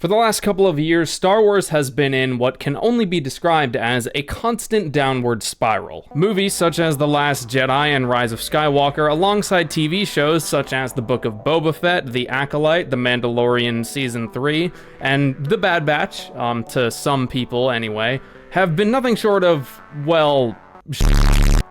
For the last couple of years, Star Wars has been in what can only be described as a constant downward spiral. Movies such as The Last Jedi and Rise of Skywalker, alongside TV shows such as The Book of Boba Fett, The Acolyte, The Mandalorian Season 3, and The Bad Batch, to some people anyway, have been nothing short of, well,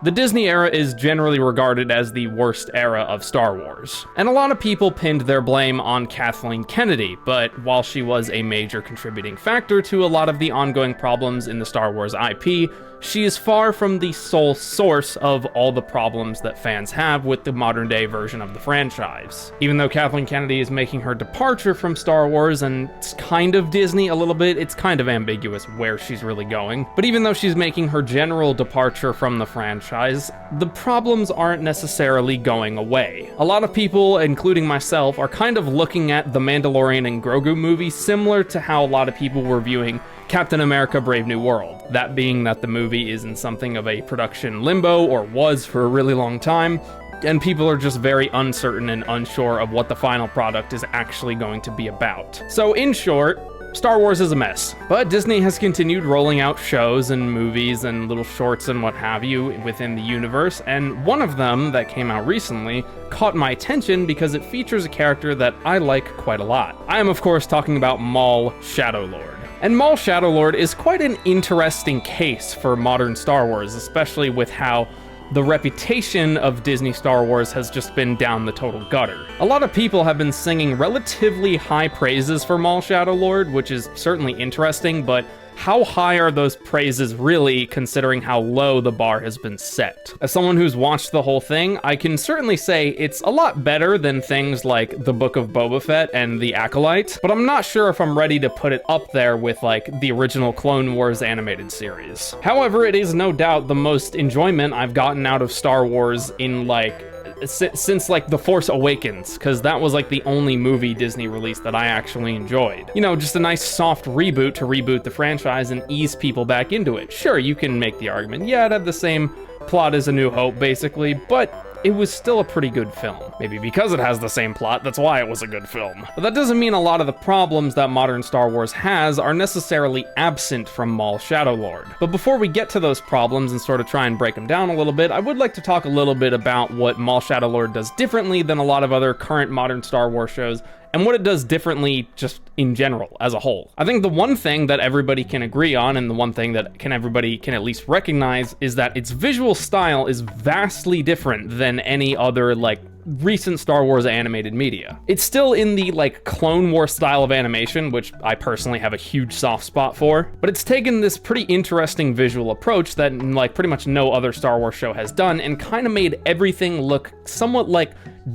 the Disney era is generally regarded as the worst era of Star Wars. And a lot of people pinned their blame on Kathleen Kennedy, but while she was a major contributing factor to a lot of the ongoing problems in the Star Wars IP, she is far from the sole source of all the problems that fans have with the modern day version of the franchise. Even though Kathleen Kennedy is making her departure from Star Wars and it's kind of Disney a little bit, it's kind of ambiguous where she's really going. But even though she's making her general departure from the franchise, the problems aren't necessarily going away. A lot of people, including myself, are kind of looking at the Mandalorian and Grogu movie similar to how a lot of people were viewing Captain America: Brave New World. That being that the movie is in something of a production limbo, or was for a really long time, and people are just very uncertain and unsure of what the final product is actually going to be about. So in short, Star Wars is a mess, but Disney has continued rolling out shows and movies and little shorts and what have you within the universe, and one of them that came out recently caught my attention because it features a character that I like quite a lot. I am of course talking about Maul, Shadow Lord. And Maul Shadow Lord is quite an interesting case for modern Star Wars, especially with how the reputation of Disney Star Wars has just been down the total gutter. A lot of people have been singing relatively high praises for Maul Shadow Lord, which is certainly interesting, but how high are those praises really, considering how low the bar has been set? As someone who's watched the whole thing, I can certainly say it's a lot better than things like The Book of Boba Fett and The Acolyte, but I'm not sure if I'm ready to put it up there with like the original Clone Wars animated series. However, it is no doubt the most enjoyment I've gotten out of Star Wars in like since like The Force Awakens, because that was like the only movie Disney released that I actually enjoyed. You know, just a nice soft reboot to reboot the franchise and ease people back into it. Sure, you can make the argument, yeah, it had the same plot as A New Hope basically, but it was still a pretty good film. Maybe because it has the same plot, that's why it was a good film. But that doesn't mean a lot of the problems that modern Star Wars has are necessarily absent from Maul Shadow Lord. But before we get to those problems and sort of try and break them down a little bit, I would like to talk a little bit about what Maul Shadow Lord does differently than a lot of other current modern Star Wars shows, and what it does differently just in general, as a whole. I think the one thing that everybody can agree on, and the one thing that everybody can at least recognize, is that its visual style is vastly different than any other, like, recent Star Wars animated media. It's still in the, like, Clone Wars style of animation, which I personally have a huge soft spot for, but it's taken this pretty interesting visual approach that, like, pretty much no other Star Wars show has done, and kind of made everything look somewhat like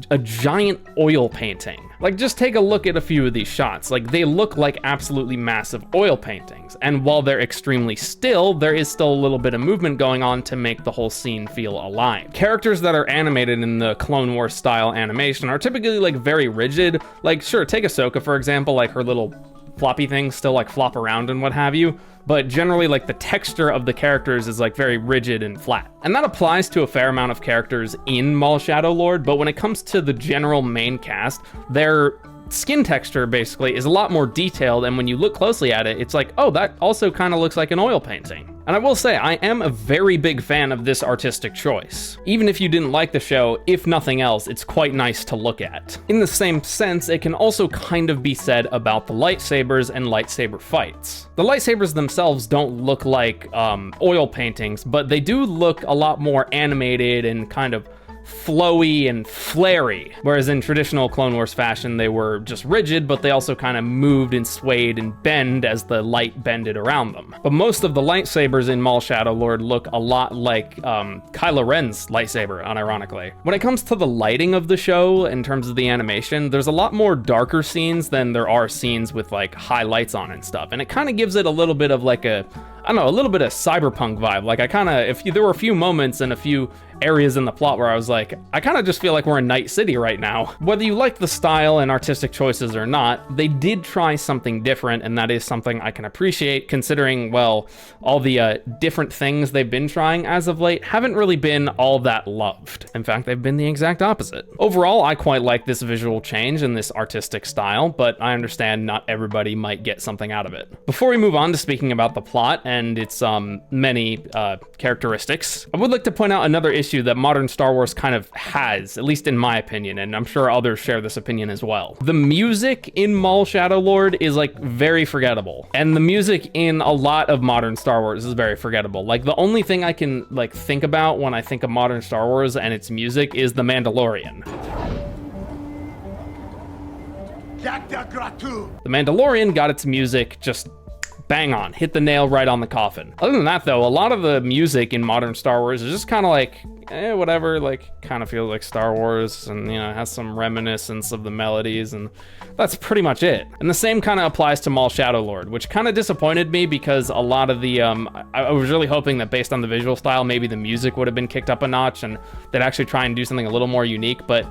a giant oil painting. Like, just take a look at a few of these shots. Like, they look like absolutely massive oil paintings, and while they're extremely still, there is still a little bit of movement going on to make the whole scene feel alive. Characters that are animated in the Clone Wars style animation are typically like very rigid. Like, sure, take Ahsoka for example, like her little floppy things still like flop around and what have you, but generally like the texture of the characters is like very rigid and flat. And that applies to a fair amount of characters in Maul Shadow Lord, but when it comes to the general main cast, their skin texture basically is a lot more detailed, and when you look closely at it, it's like, oh, that also kind of looks like an oil painting. And I will say, I am a very big fan of this artistic choice. Even if you didn't like the show, if nothing else, it's quite nice to look at. In the same sense, it can also kind of be said about the lightsabers and lightsaber fights. The lightsabers themselves don't look like oil paintings, but they do look a lot more animated and kind of flowy and flary, whereas in traditional Clone Wars fashion they were just rigid, but they also kind of moved and swayed and bend as the light bended around them. But most of the lightsabers in Maul Shadow Lord look a lot like Kylo Ren's lightsaber, unironically. When it comes to the lighting of the show, in terms of the animation, there's a lot more darker scenes than there are scenes with like highlights on and stuff, and it kind of gives it a little bit of like a I don't know, a little bit of cyberpunk vibe. Like I kind of, there were a few moments and a few areas in the plot where I was like, I kind of just feel like we're in Night City right now. Whether you like the style and artistic choices or not, they did try something different, and that is something I can appreciate considering, well, all the different things they've been trying as of late haven't really been all that loved. In fact, they've been the exact opposite. Overall, I quite like this visual change and this artistic style, but I understand not everybody might get something out of it. Before we move on to speaking about the plot and its many characteristics, I would like to point out another issue that modern Star Wars kind of has, at least in my opinion, and I'm sure others share this opinion as well. The music in Maul Shadow Lord is like very forgettable, and the music in a lot of modern Star Wars is very forgettable. Like the only thing I can like think about when I think of modern Star Wars and its music is The Mandalorian. The Mandalorian got its music just bang on, hit the nail right on the coffin. Other than that though, a lot of the music in modern Star Wars is just kind of like, whatever, like kind of feels like Star Wars, and you know, has some reminiscence of the melodies, and that's pretty much it. And the same kind of applies to Maul Shadow Lord, which kind of disappointed me because a lot of the, I was really hoping that based on the visual style, maybe the music would have been kicked up a notch and they'd actually try and do something a little more unique, but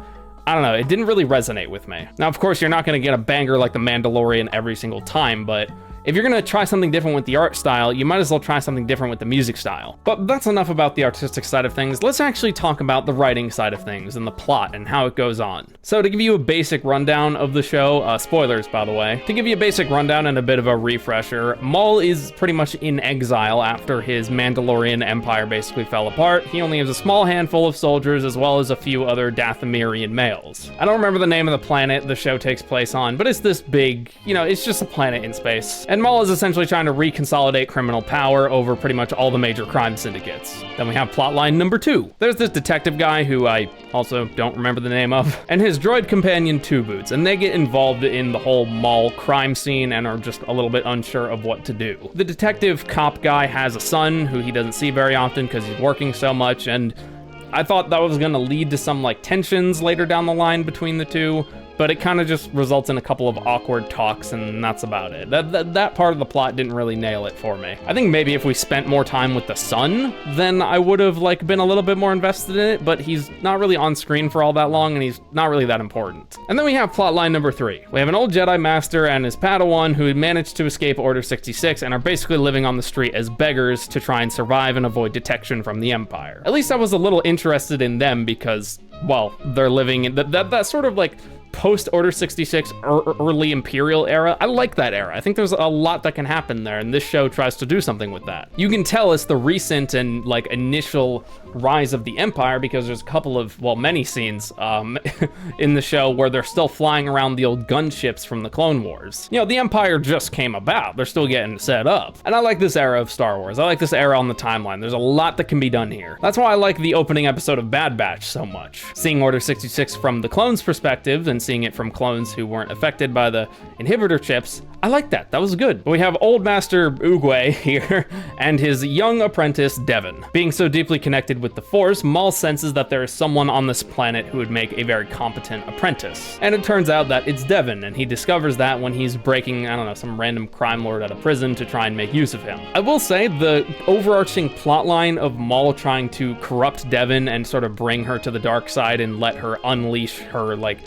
I don't know, it didn't really resonate with me. Now, of course, you're not gonna get a banger like The Mandalorian every single time, but if you're gonna try something different with the art style, you might as well try something different with the music style. But that's enough about the artistic side of things. Let's actually talk about the writing side of things and the plot and how it goes on. So to give you a basic rundown of the show, spoilers by the way, to give you a basic rundown and a bit of a refresher, Maul is pretty much in exile after his Mandalorian empire basically fell apart. He only has a small handful of soldiers as well as a few other Dathomirian males. I don't remember the name of the planet the show takes place on, but it's this big, you know, it's just a planet in space. And Maul is essentially trying to reconsolidate criminal power over pretty much all the major crime syndicates. Then we have plotline number 2. There's this detective guy who I also don't remember the name of, and his droid companion Two Boots, and they get involved in the whole Maul crime scene and are just a little bit unsure of what to do. The detective cop guy has a son who he doesn't see very often because he's working so much, and I thought that was gonna lead to some like tensions later down the line between the two, but it kind of just results in a couple of awkward talks, and that's about it. That part of the plot didn't really nail it for me. I think maybe if we spent more time with the son, then I would have like been a little bit more invested in it, but he's not really on screen for all that long, and he's not really that important. And then we have plotline number 3. We have an old Jedi Master and his Padawan who managed to escape Order 66 and are basically living on the street as beggars to try and survive and avoid detection from the Empire. At least I was a little interested in them because, well, they're living in that sort of like post-Order 66 early Imperial era. I like that era. I think there's a lot that can happen there, and this show tries to do something with that. You can tell it's the recent and like initial rise of the Empire because there's a couple of, well, many scenes in the show where they're still flying around the old gunships from the Clone Wars. You know, the Empire just came about. They're still getting set up. And I like this era of Star Wars. I like this era on the timeline. There's a lot that can be done here. That's why I like the opening episode of Bad Batch so much. Seeing Order 66 from the clones' perspective and seeing it from clones who weren't affected by the inhibitor chips, I like that. That was good. We have Old Master Oogway here and his young apprentice Devin. Being so deeply connected with the Force, Maul senses that there is someone on this planet who would make a very competent apprentice. And it turns out that it's Devin, and he discovers that when he's breaking, I don't know, some random crime lord out of prison to try and make use of him. I will say the overarching plotline of Maul trying to corrupt Devin and sort of bring her to the dark side and let her unleash her, like,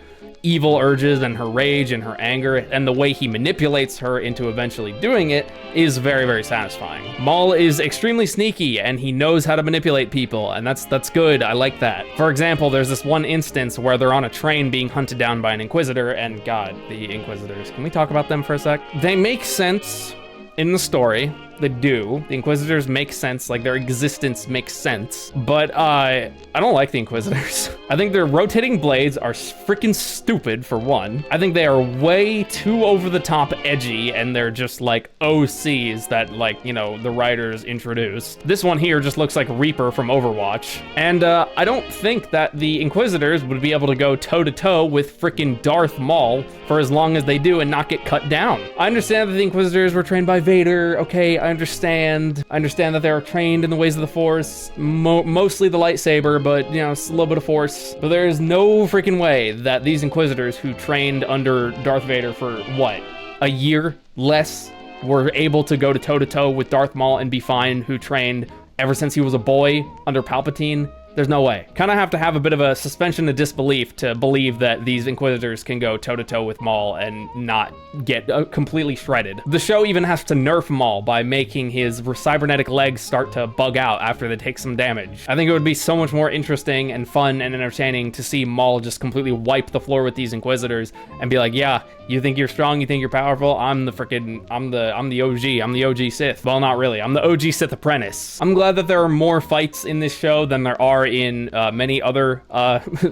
evil urges and her rage and her anger, and the way he manipulates her into eventually doing it is very, very satisfying. Maul is extremely sneaky and he knows how to manipulate people, and that's good. I like that. For example, there's this one instance where they're on a train being hunted down by an Inquisitor, and God, the Inquisitors, can we talk about them for a sec? They make sense in the story. They do. The Inquisitors make sense, like their existence makes sense, but I don't like the Inquisitors. I think their rotating blades are freaking stupid, for one. I think they are way too over the top edgy, and they're just like OCs that, like, you know, the writers introduced. This one here just looks like Reaper from Overwatch, and I don't think that the Inquisitors would be able to go toe-to-toe with freaking Darth Maul for as long as they do and not get cut down. I understand that the Inquisitors were trained by Vader, okay, I understand that they're trained in the ways of the Force, mostly the lightsaber, but, you know, it's a little bit of Force. But there is no freaking way that these Inquisitors who trained under Darth Vader for, what, a year? Less? were able to go to toe-to-toe with Darth Maul and be fine, who trained ever since he was a boy under Palpatine. There's no way. Kind of have a bit of a suspension of disbelief to believe that these Inquisitors can go toe-to-toe with Maul and not get completely shredded. The show even has to nerf Maul by making his cybernetic legs start to bug out after they take some damage. I think it would be so much more interesting and fun and entertaining to see Maul just completely wipe the floor with these Inquisitors and be like, yeah, you think you're strong, you think you're powerful? I'm the OG, I'm the OG Sith. Well, not really, I'm the OG Sith apprentice. I'm glad that there are more fights in this show than there are in many other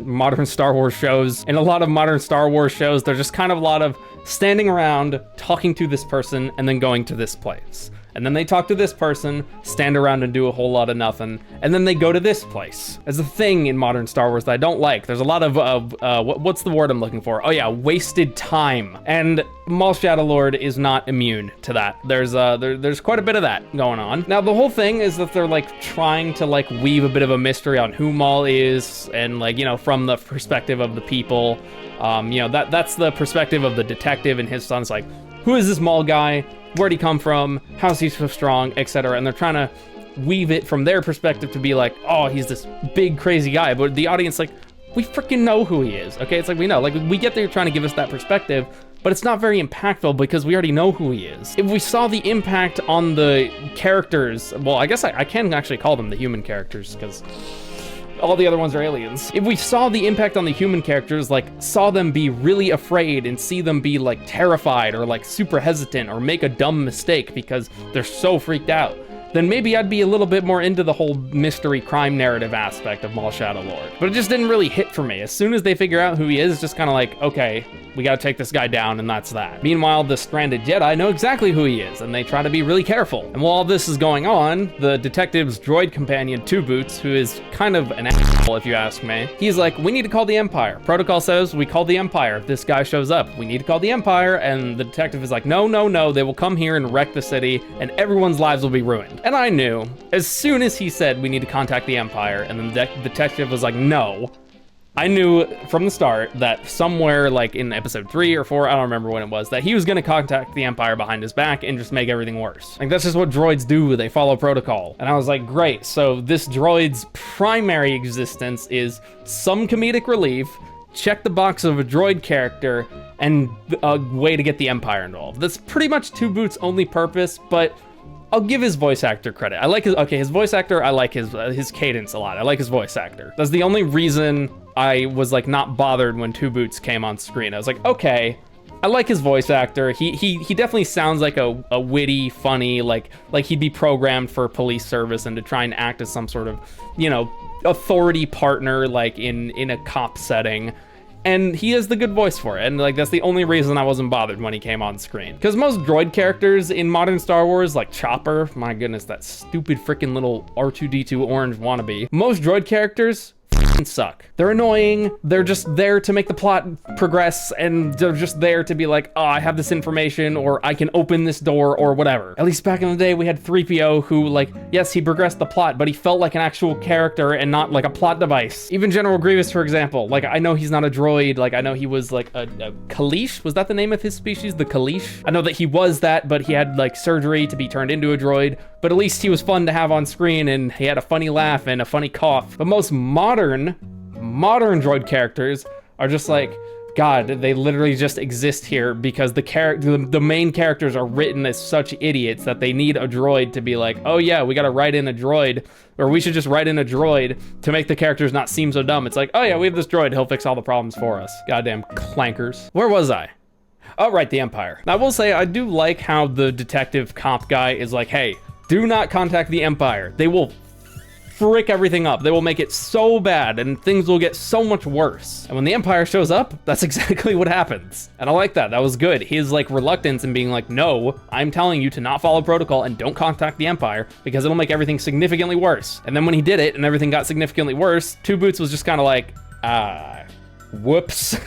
modern Star Wars shows. In a lot of modern Star Wars shows, there's just kind of a lot of standing around, talking to this person, and then going to this place. And then they talk to this person, stand around and do a whole lot of nothing, and then they go to this place. There's a thing in modern Star Wars that I don't like. There's a lot of, what's the word I'm looking for? Oh yeah, wasted time. And Maul Shadow Lord is not immune to that. There's quite a bit of that going on. Now, the whole thing is that they're like trying to like weave a bit of a mystery on who Maul is, and like, you know, from the perspective of the people. You know, that's the perspective of the detective and his son's like, who is this Maul guy? Where'd he come from? How's he so strong, etc. And they're trying to weave it from their perspective to be like, oh, he's this big crazy guy. But the audience, like, we freaking know who he is. Okay, it's like, we know, like, we get that you're trying to give us that perspective, but it's not very impactful because we already know who he is. If we saw the impact on the characters, well, I guess I can actually call them the human characters, because all the other ones are aliens. If we saw the impact on the human characters, like saw them be really afraid and see them be like terrified or like super hesitant or make a dumb mistake because they're so freaked out, then maybe I'd be a little bit more into the whole mystery crime narrative aspect of Maul Shadow Lord. But it just didn't really hit for me. As soon as they figure out who he is, it's just kind of like, okay, we gotta take this guy down, and that's that. Meanwhile, the stranded Jedi know exactly who he is, and they try to be really careful. And while all this is going on, the detective's droid companion, Two Boots, who is kind of an asshole if you ask me, he's like, we need to call the Empire. Protocol says we call the Empire if this guy shows up. We need to call the Empire, and the detective is like, no, no, no, they will come here and wreck the city, and everyone's lives will be ruined. And I knew, as soon as he said we need to contact the Empire, and then the detective was like, no, I knew from the start that somewhere like in episode 3 or 4, I don't remember when it was, that he was gonna contact the Empire behind his back and just make everything worse. Like, that's just what droids do, they follow protocol. And I was like, great, so this droid's primary existence is some comedic relief, check the box of a droid character, and a way to get the Empire involved. That's pretty much Two Boots' only purpose, but I'll give his voice actor credit. I like his voice actor, I like his cadence a lot. I like his voice actor. That's the only reason I was like not bothered when Two Boots came on screen. I was like, okay, I like his voice actor. He definitely sounds like a witty, funny, like he'd be programmed for police service and to try and act as some sort of, you know, authority partner, like in a cop setting. And he has the good voice for it, and like that's the only reason I wasn't bothered when he came on screen. Because most droid characters in modern Star Wars, like Chopper, my goodness, that stupid freaking little R2-D2 orange wannabe, most droid characters suck. They're annoying, they're just there to make the plot progress, and they're just there to be like, oh, I have this information, or I can open this door, or whatever. At least back in the day, we had 3PO who, like, yes, he progressed the plot, but he felt like an actual character and not like a plot device. Even General Grievous, for example, like, I know he's not a droid, like, I know he was like a Kaleesh, was that the name of his species, the Kaleesh? I know that he was that, but he had like surgery to be turned into a droid, but at least he was fun to have on screen, and he had a funny laugh and a funny cough. But most modern droid characters are just like, God, they literally just exist here because the main characters are written as such idiots that they need a droid to be like, oh yeah, we gotta write in a droid, or we should just write in a droid to make the characters not seem so dumb. It's like, oh yeah, we have this droid, he'll fix all the problems for us. Goddamn clankers. Where was I? Oh, right, the Empire. I will say, I do like how the detective cop guy is like, hey, do not contact the Empire. They will frick everything up. They will make it so bad and things will get so much worse. And when the Empire shows up, that's exactly what happens. And I like that. That was good. His like reluctance in being like, no, I'm telling you to not follow protocol and don't contact the Empire because it'll make everything significantly worse. And then when he did it and everything got significantly worse, Two Boots was just kind of like, whoops.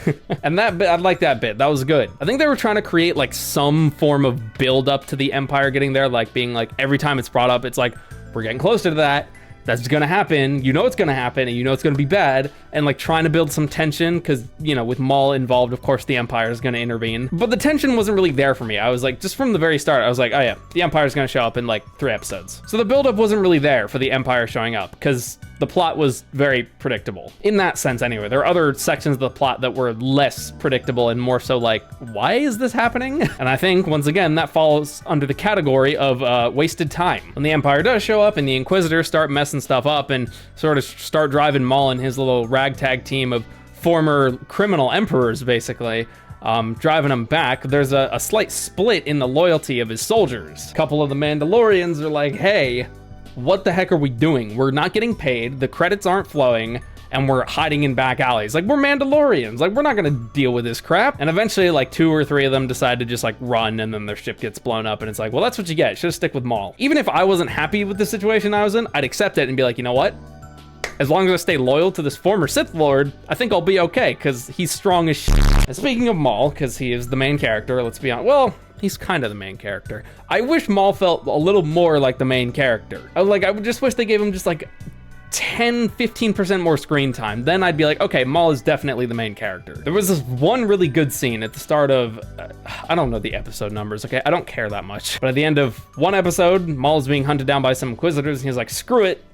And that bit, I like that bit. That was good. I think they were trying to create like some form of build up to the Empire getting there, like being like every time it's brought up, it's like, we're getting closer to that. that's gonna happen, you know it's gonna happen, and you know it's gonna be bad, and like trying to build some tension, because, you know, with Maul involved, of course the Empire is gonna intervene. But the tension wasn't really there for me. I was like, just from the very start, I was like, oh yeah, the Empire's gonna show up in like 3 episodes. So the buildup wasn't really there for the Empire showing up, because the plot was very predictable. In that sense, anyway. There are other sections of the plot that were less predictable and more so like, why is this happening? And I think, once again, that falls under the category of wasted time. When the Empire does show up and the Inquisitors start messing stuff up and sort of start driving Maul and his little ragtag team of former criminal emperors, basically, driving him back, there's a slight split in the loyalty of his soldiers. A couple of the Mandalorians are like, hey, what the heck are we doing? We're not getting paid, the credits aren't flowing, and we're hiding in back alleys. Like, we're Mandalorians, like, we're not gonna deal with this crap. And eventually, like, 2 or 3 of them decide to just, like, run, and then their ship gets blown up, and it's like, well, that's what you get. Should've stick with Maul. Even if I wasn't happy with the situation I was in, I'd accept it and be like, you know what? As long as I stay loyal to this former Sith Lord, I think I'll be okay, because he's strong as shit. And speaking of Maul, because he is the main character, let's be honest, well, he's kind of the main character. I wish Maul felt a little more like the main character. I would just wish they gave him just like 10-15% more screen time. Then I'd be like, okay, Maul is definitely the main character. There was this one really good scene at the start of, I don't know the episode numbers, okay? I don't care that much. But at the end of one episode, Maul is being hunted down by some Inquisitors, and he's like, screw it,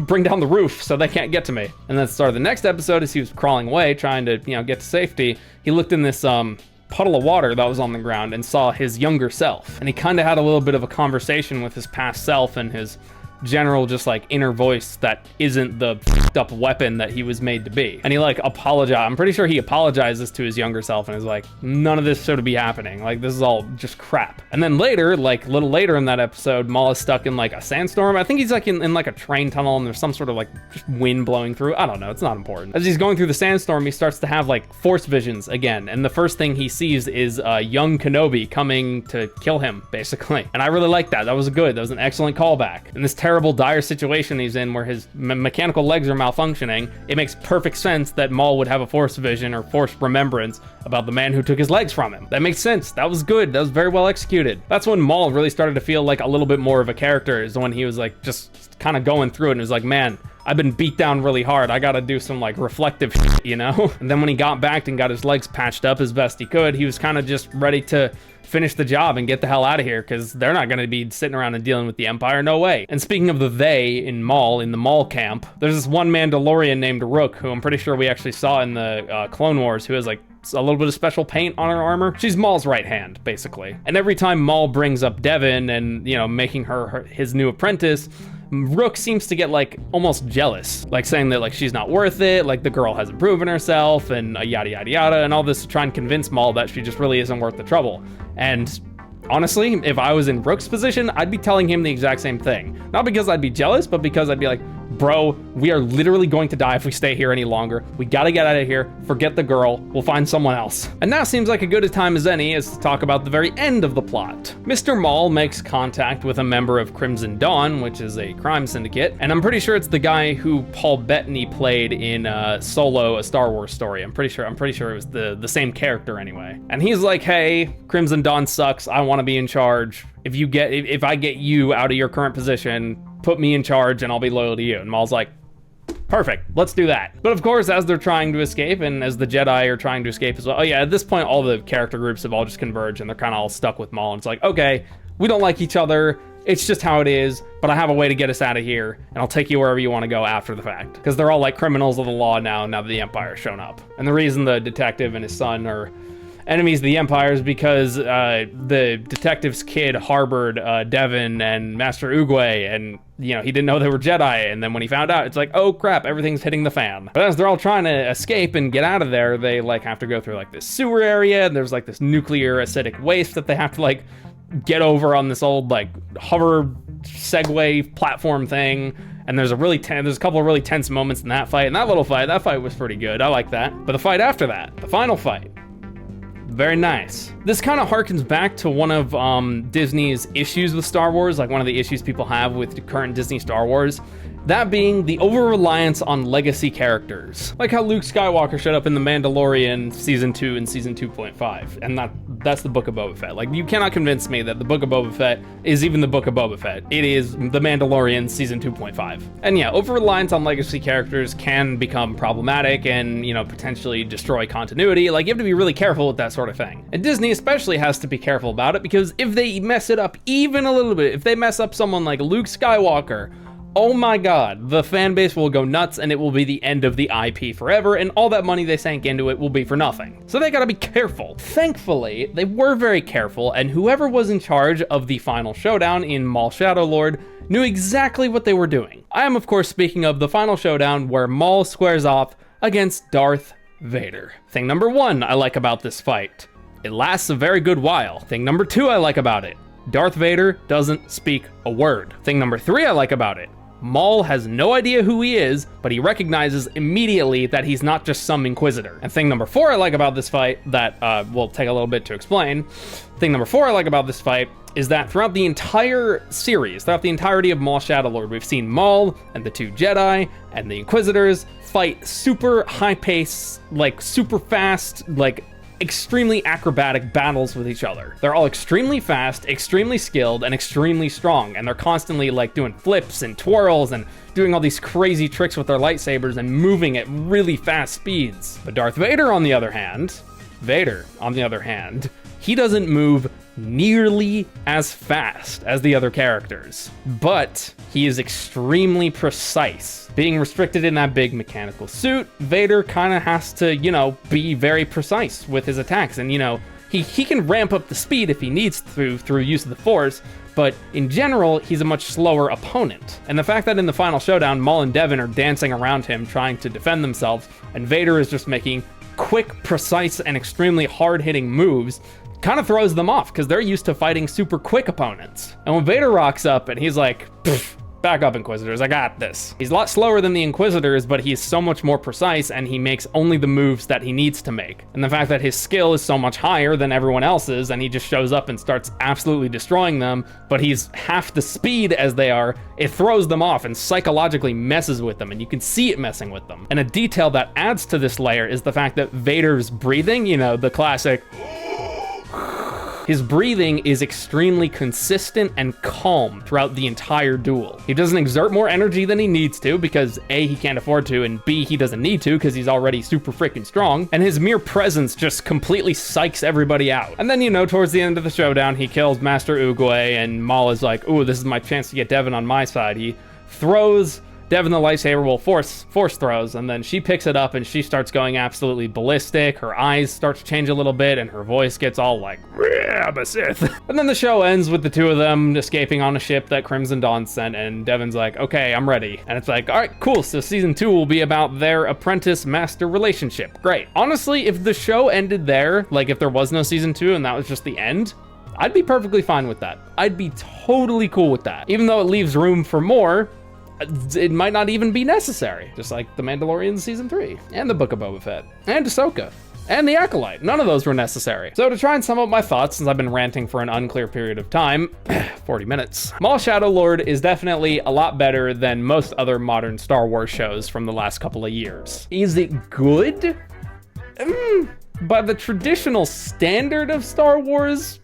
bring down the roof so they can't get to me. And then at the start of the next episode, as he was crawling away, trying to, you know, get to safety, he looked in this puddle of water that was on the ground and saw his younger self. And he kind of had a little bit of a conversation with his past self and his general just like inner voice that isn't the f***ed up weapon that he was made to be. And he like apologized. I'm pretty sure he apologizes to his younger self and is like, none of this should be happening. Like, this is all just crap. And then later, like a little later in that episode, Maul is stuck in like a sandstorm. I think he's like in like a train tunnel, and there's some sort of like just wind blowing through. I don't know, it's not important. As he's going through the sandstorm, he starts to have like force visions again. And the first thing he sees is a young Kenobi coming to kill him, basically. And I really like that. That was good. That was an excellent callback. And this terrible, dire situation he's in where his mechanical legs are malfunctioning, it makes perfect sense that Maul would have a force vision or force remembrance about the man who took his legs from him. That makes sense. That was good. That was very well executed. That's when Maul really started to feel like a little bit more of a character, is when he was like just kind of going through it and was like, man, I've been beat down really hard. I gotta do some like reflective shit, you know? And then when he got back and got his legs patched up as best he could, he was kind of just ready to finish the job and get the hell out of here, because they're not going to be sitting around and dealing with the Empire. No way. And speaking of the they in Maul, in the Maul camp, there's this one Mandalorian named Rook, who I'm pretty sure we actually saw in the Clone Wars, who has like a little bit of special paint on her armor. She's Maul's right hand, basically. And every time Maul brings up Devin and, you know, making her his new apprentice, Rook seems to get like almost jealous, like saying that like she's not worth it, like the girl hasn't proven herself, and yada yada yada, and all this to try and convince Maul that she just really isn't worth the trouble. And honestly, if I was in Rook's position, I'd be telling him the exact same thing. Not because I'd be jealous, but because I'd be like, bro, we are literally going to die if we stay here any longer. We gotta get out of here. Forget the girl. We'll find someone else. And now seems like a good a time as any is to talk about the very end of the plot. Mr. Maul makes contact with a member of Crimson Dawn, which is a crime syndicate, and I'm pretty sure it's the guy who Paul Bettany played in Solo, a Star Wars story. I'm pretty sure it was the same character anyway. And he's like, hey, Crimson Dawn sucks. I want to be in charge. If I get you out of your current position, put me in charge and I'll be loyal to you. And Maul's like, perfect, let's do that. But of course, as they're trying to escape, and as the Jedi are trying to escape as well, oh yeah, at this point, all the character groups have all just converged and they're kind of all stuck with Maul. And it's like, okay, we don't like each other. It's just how it is, but I have a way to get us out of here, and I'll take you wherever you want to go after the fact. Because they're all like criminals of the law now that the Empire's shown up. And the reason the detective and his son are enemies of the Empire is because the detective's kid harbored Devin and Master Oogway, and you know, he didn't know they were Jedi, and then when he found out, it's like, oh crap, everything's hitting the fan. But as they're all trying to escape and get out of there, they like have to go through like this sewer area, and there's like this nuclear acidic waste that they have to like get over on this old like hover Segway platform thing. And there's a couple of really tense moments in that fight, and that fight was pretty good. I like that. But the fight after that, the final fight, very nice. This kind of harkens back to one of Disney's issues with Star Wars, like one of the issues people have with the current Disney Star Wars, that being the over-reliance on legacy characters. Like how Luke Skywalker showed up in The Mandalorian Season 2 and Season 2.5, and That's the Book of Boba Fett. Like, you cannot convince me that the Book of Boba Fett is even the Book of Boba Fett. It is The Mandalorian Season 2.5. And yeah, over-reliance on legacy characters can become problematic and, you know, potentially destroy continuity. Like, you have to be really careful with that sort of thing. And Disney especially has to be careful about it, because if they mess it up even a little bit, if they mess up someone like Luke Skywalker, oh my god, the fan base will go nuts and it will be the end of the IP forever, and all that money they sank into it will be for nothing. So they gotta be careful. Thankfully, they were very careful, and whoever was in charge of the final showdown in Maul Shadow Lord knew exactly what they were doing. I am, of course, speaking of the final showdown where Maul squares off against Darth Vader. Thing number one I like about this fight: it lasts a very good while. Thing number two I like about it: Darth Vader doesn't speak a word. Thing number three I like about it: Maul has no idea who he is, but he recognizes immediately that he's not just some Inquisitor. And thing number four I like about this fight, that will take a little bit to explain. Thing number four I like about this fight is that throughout the entire series, throughout the entirety of Maul Shadow Lord, we've seen Maul and the two Jedi and the Inquisitors fight super high pace, like super fast, like extremely acrobatic battles with each other. They're all extremely fast, extremely skilled, and extremely strong, and they're constantly like doing flips and twirls and doing all these crazy tricks with their lightsabers and moving at really fast speeds. But Darth Vader, on the other hand, he doesn't move nearly as fast as the other characters, but he is extremely precise. Being restricted in that big mechanical suit, Vader kind of has to, you know, be very precise with his attacks, and, you know, he can ramp up the speed if he needs to through use of the Force, but in general, he's a much slower opponent. And the fact that in the final showdown, Maul and Devin are dancing around him trying to defend themselves, and Vader is just making quick, precise, and extremely hard-hitting moves, kind of throws them off, because they're used to fighting super quick opponents. And when Vader rocks up and he's like, back up, Inquisitors, I got this. He's a lot slower than the Inquisitors, but he's so much more precise, and he makes only the moves that he needs to make. And the fact that his skill is so much higher than everyone else's, and he just shows up and starts absolutely destroying them, but he's half the speed as they are, it throws them off and psychologically messes with them, and you can see it messing with them. And a detail that adds to this layer is the fact that Vader's breathing, you know, the classic, his breathing is extremely consistent and calm throughout the entire duel. He doesn't exert more energy than he needs to, because A, he can't afford to, and B, he doesn't need to because he's already super freaking strong, and his mere presence just completely psychs everybody out. And then, you know, towards the end of the showdown, he kills Master Oogway, and Maul is like, ooh, this is my chance to get Devin on my side. He throws Devin the lightsaber, well, force throws, and then she picks it up and she starts going absolutely ballistic. Her eyes start to change a little bit and her voice gets all like, I'm a Sith. And then the show ends with the two of them escaping on a ship that Crimson Dawn sent, and Devin's like, okay, I'm ready. And it's like, all right, cool, so season 2 will be about their apprentice-master relationship. Great. Honestly, if the show ended there, like if there was no season 2 and that was just the end, I'd be perfectly fine with that. I'd be totally cool with that. Even though it leaves room for more, it might not even be necessary. Just like The Mandalorian Season 3, and The Book of Boba Fett, and Ahsoka, and The Acolyte. None of those were necessary. So to try and sum up my thoughts, since I've been ranting for an unclear period of time, 40 minutes. Maul Shadow Lord is definitely a lot better than most other modern Star Wars shows from the last couple of years. Is it good? By the traditional standard of Star Wars,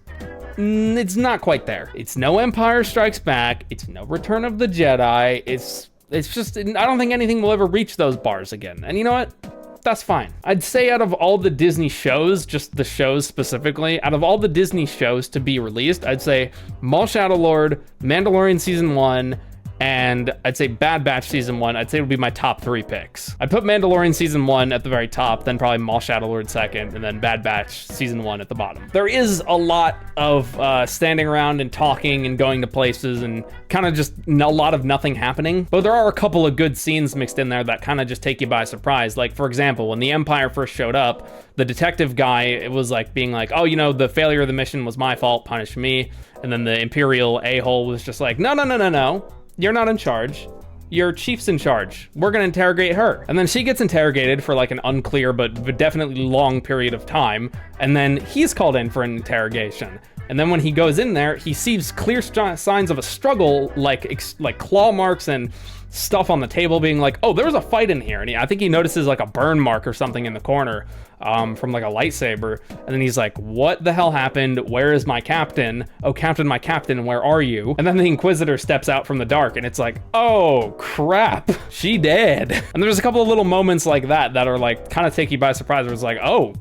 it's not quite there. It's no Empire Strikes Back. It's no Return of the Jedi. It's just, I don't think anything will ever reach those bars again. And you know what? That's fine. I'd say out of all the Disney shows, just the shows specifically, out of all the Disney shows to be released, I'd say Maul Shadow Lord, Mandalorian Season 1, and I'd say Bad Batch Season 1, I'd say it would be my top 3 picks. I'd put Mandalorian Season 1 at the very top, then probably Maul Shadow Lord second, and then Bad Batch Season 1 at the bottom. There is a lot of standing around and talking and going to places and kind of just a lot of nothing happening, but there are a couple of good scenes mixed in there that kind of just take you by surprise. Like, for example, when the Empire first showed up, the detective guy, it was like being like, oh, you know, the failure of the mission was my fault, punish me. And then the Imperial a-hole was just like, no. You're not in charge. Your chief's in charge. We're gonna interrogate her. And then she gets interrogated for like an unclear but definitely long period of time. And then he's called in for an interrogation. And then when he goes in there, he sees clear signs of a struggle, like claw marks and stuff on the table, being like, oh, there was a fight in here. And I think he notices like a burn mark or something in the corner from like a lightsaber. And then he's like, what the hell happened? Where is my captain? Oh, Captain, my captain, where are you? And then the Inquisitor steps out from the dark, and it's like, oh crap, she dead. And there's a couple of little moments like that that are like kind of take you by surprise, where it's like, oh,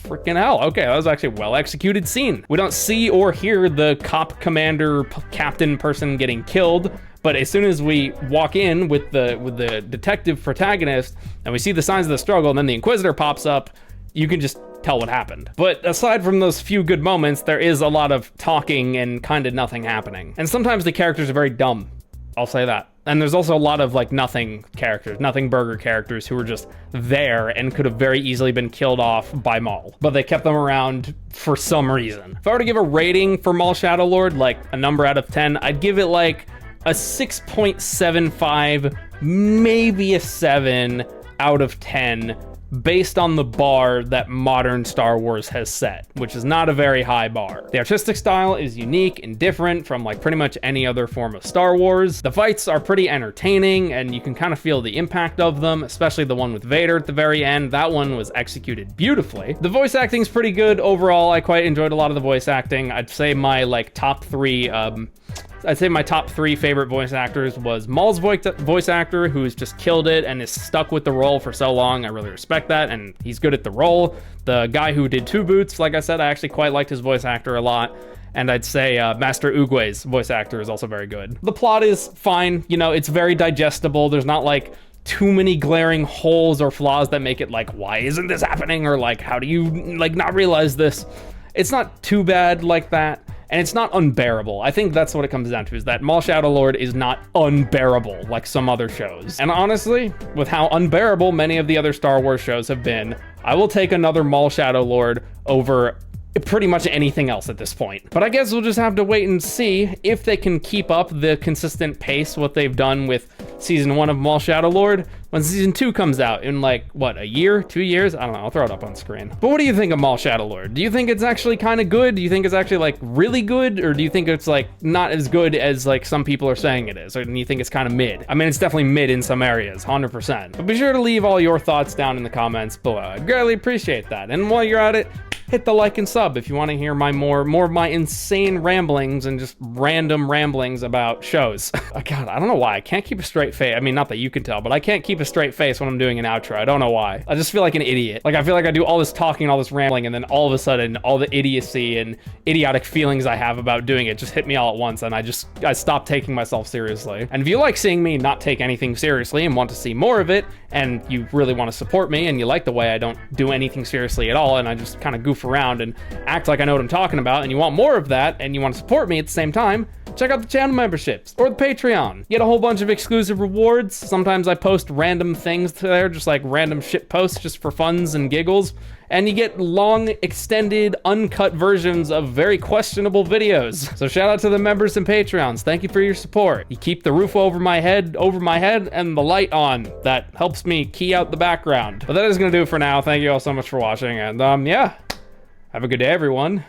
freaking hell, okay, that was actually a well-executed scene. We don't see or hear the cop commander captain person getting killed, but as soon as we walk in with the detective protagonist and we see the signs of the struggle, and then the Inquisitor pops up, you can just tell what happened. But aside from those few good moments, there is a lot of talking and kind of nothing happening. And sometimes the characters are very dumb, I'll say that. And there's also a lot of like nothing characters, nothing burger characters who were just there and could have very easily been killed off by Maul, but they kept them around for some reason. If I were to give a rating for Maul Shadowlord, like a number out of 10, I'd give it like a 6.75, maybe a 7 out of 10, based on the bar that modern Star Wars has set, which is not a very high bar. The artistic style is unique and different from like pretty much any other form of Star Wars. The fights are pretty entertaining, and you can kind of feel the impact of them, especially the one with Vader at the very end. That one was executed beautifully. The voice acting's pretty good overall. I quite enjoyed a lot of the voice acting. I'd say my like top three favorite voice actors was Maul's voice actor, who's just killed it and is stuck with the role for so long. I really respect that, and he's good at the role. The guy who did Two Boots, like I said, I actually quite liked his voice actor a lot. And I'd say Master Oogway's voice actor is also very good. The plot is fine. You know, it's very digestible. There's not like too many glaring holes or flaws that make it like, why isn't this happening? Or like, how do you like not realize this? It's not too bad like that. And it's not unbearable. I think that's what it comes down to, is that Maul Shadowlord is not unbearable like some other shows. And honestly, with how unbearable many of the other Star Wars shows have been, I will take another Maul Shadowlord over pretty much anything else at this point. But I guess we'll just have to wait and see if they can keep up the consistent pace what they've done with season 1 of Maul Shadowlord when season 2 comes out in like, what, a year, 2 years? I don't know, I'll throw it up on screen. But what do you think of Maul Shadowlord? Do you think it's actually kind of good? Do you think it's actually like really good? Or do you think it's like not as good as like some people are saying it is? Or do you think it's kind of mid? I mean, it's definitely mid in some areas, 100%. But be sure to leave all your thoughts down in the comments below. I'd greatly appreciate that. And while you're at it, hit the like and sub if you want to hear my more of my insane ramblings and just random ramblings about shows. God, I don't know why I can't keep a straight face. I mean, not that you can tell, but I can't keep a straight face when I'm doing an outro. I don't know why. I just feel like an idiot. Like I feel like I do all this talking, all this rambling, and then all of a sudden all the idiocy and idiotic feelings I have about doing it just hit me all at once, and I stopped taking myself seriously. And if you like seeing me not take anything seriously and want to see more of it, and you really want to support me and you like the way I don't do anything seriously at all and I just kind of goof around and act like I know what I'm talking about, and you want more of that and you want to support me at the same time, check out the channel memberships or the Patreon. You get a whole bunch of exclusive rewards. Sometimes I post random things there, just like random shit posts just for funs and giggles. And you get long, extended, uncut versions of very questionable videos. So shout out to the members and Patreons. Thank you for your support. You keep the roof over my head, and the light on. That helps me key out the background. But that is gonna do it for now. Thank you all so much for watching, and yeah, have a good day, everyone.